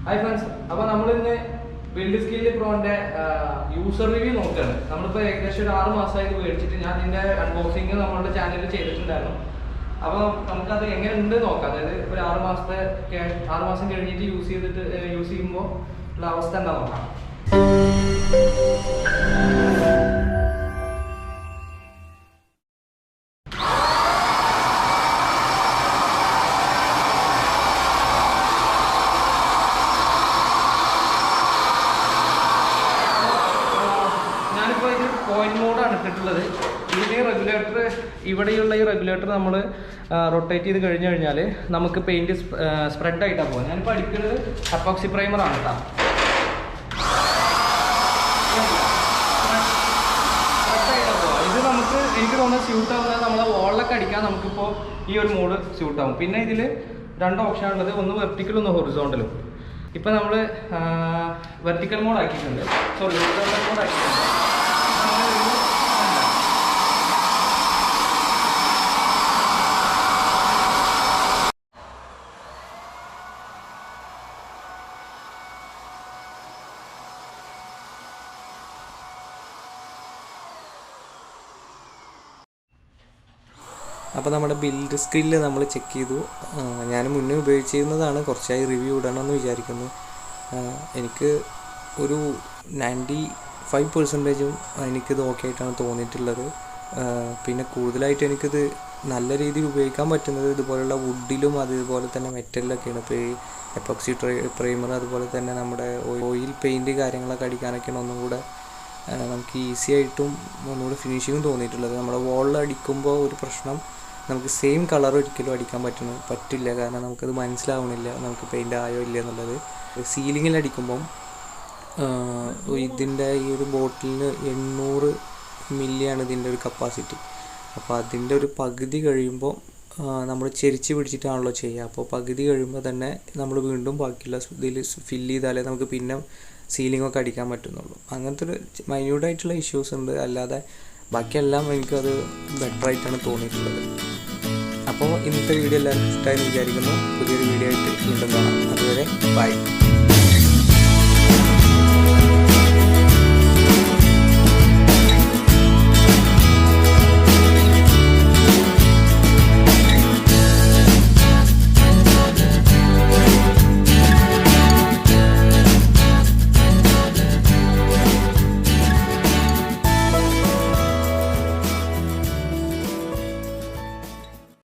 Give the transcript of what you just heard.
Hi friends, അപ്പോൾ നമ്മളിന്ന് build skill പ്രോന്റെ user review നോക്കുകയാണ്. നമ്മളിപ്പോൾ ഏകദേശം ഒരു 6 മാസമായിട്ട് മേടിച്ചിട്ട് ഞാൻ ഇതിൻ്റെ അൺബോക്സിങ് നമ്മളുടെ ചാനലിൽ ചെയ്തിട്ടുണ്ടായിരുന്നു. അപ്പോൾ നമുക്കത് എങ്ങനെ ഉണ്ട് നോക്കാം. അതായത് ഒരു 6 മാസം കഴിഞ്ഞിട്ട് യൂസ് ചെയ്യുമ്പോൾ ഉള്ള അവസ്ഥ എന്താ നോക്കാം. പോയിന്റ് മോഡാണ് ഇട്ടിട്ടുള്ളത്. ഇതിന് റെഗുലേറ്റർ, ഇവിടെയുള്ള ഈ റെഗുലേറ്റർ നമ്മൾ റൊട്ടേറ്റ് ചെയ്ത് കഴിഞ്ഞാൽ നമുക്ക് പെയിൻറ് സ്പ്രെഡ് ആയിട്ടാണ് പോകുന്നത്. ഞാനിപ്പോൾ അടിക്കുന്നത് എപ്പോക്സി പ്രൈമറാണ് കേട്ടോ. ഇത് നമുക്ക് എനിക്ക് തോന്നുന്നത് സ്യൂട്ടാവുന്നത് നമ്മളെ വോളിലൊക്കെ അടിക്കാൻ നമുക്കിപ്പോൾ ഈ ഒരു മോഡ് സ്യൂട്ടാവും. പിന്നെ ഇതിൽ 2 ഓപ്ഷൻ ഉള്ളത്, ഒന്ന് വെർട്ടിക്കലും ഒന്ന് ഹൊറിസോണ്ടലും. ഇപ്പം നമ്മൾ വെർട്ടിക്കൽ മോഡ് ആക്കിയിട്ടുണ്ട്, സോറി ഹൊറിസോണ്ടൽ മോഡ് ആക്കിയിട്ടുണ്ട്. അപ്പോൾ നമ്മുടെ ബിൽഡ് സ്കില്ല് നമ്മൾ ചെക്ക് ചെയ്തു. ഞാൻ മുന്നേ ഉപയോഗിച്ചിരുന്നതാണ്, കുറച്ചായി റിവ്യൂ ഇടണമെന്ന് വിചാരിക്കുന്നു. എനിക്ക് ഒരു 95% എനിക്കിത് ഓക്കെ ആയിട്ടാണ് തോന്നിയിട്ടുള്ളത്. പിന്നെ കൂടുതലായിട്ട് എനിക്കിത് നല്ല രീതിയിൽ ഉപയോഗിക്കാൻ പറ്റുന്നത് ഇതുപോലുള്ള വുഡിലും അതുപോലെ തന്നെ മെറ്റലിലൊക്കെയാണ്. ഇപ്പോൾ ഈ എപ്പോക്സി പ്രൈമർ അതുപോലെ തന്നെ നമ്മുടെ ഓയിൽ പെയിൻറ്റ് കാര്യങ്ങളൊക്കെ അടിക്കാനൊക്കെയാണ് ഒന്നും കൂടെ നമുക്ക് ഈസി ആയിട്ടും ഒന്നുകൂടെ ഫിനിഷിങ്ങും തോന്നിയിട്ടുള്ളത്. നമ്മുടെ വോളിൽ അടിക്കുമ്പോൾ ഒരു പ്രശ്നം, നമുക്ക് സെയിം കളർ ഒരിക്കലും അടിക്കാൻ പറ്റില്ല. കാരണം നമുക്കത് മനസ്സിലാവണില്ല നമുക്ക് പെയിൻ്റ് ആയോ ഇല്ല എന്നുള്ളത്. സീലിങ്ങിൽ അടിക്കുമ്പം ഇതിൻ്റെ ഈ ഒരു ബോട്ടിലിന് 800 മില്ലിയാണ് ഇതിൻ്റെ ഒരു കപ്പാസിറ്റി. അപ്പോൾ അതിൻ്റെ ഒരു പകുതി കഴിയുമ്പോൾ നമ്മൾ ചെരിച്ച് പിടിച്ചിട്ടാണല്ലോ ചെയ്യുക. അപ്പോൾ പകുതി കഴിയുമ്പോൾ തന്നെ നമ്മൾ വീണ്ടും ബാക്കിയുള്ള ഇതിൽ ഫില്ല് ചെയ്താലേ നമുക്ക് പിന്നെ സീലിങ്ങൊക്കെ അടിക്കാൻ പറ്റുന്നുള്ളൂ. അങ്ങനത്തെ ഒരു മൈന്യൂട്ടായിട്ടുള്ള ഇഷ്യൂസ് ഉണ്ട്. അല്ലാതെ ബാക്കിയെല്ലാം എനിക്കത് ബെറ്ററായിട്ടാണ് തോന്നിയിട്ടുള്ളത്. അപ്പോൾ ഇന്നത്തെ വീഡിയോ എല്ലാവർക്കും ഇഷ്ടമായെന്ന് വിചാരിക്കുന്നു. പുതിയൊരു വീഡിയോ ആയിട്ട് വീണ്ടും കാണാം. അതുവരെ ബൈ.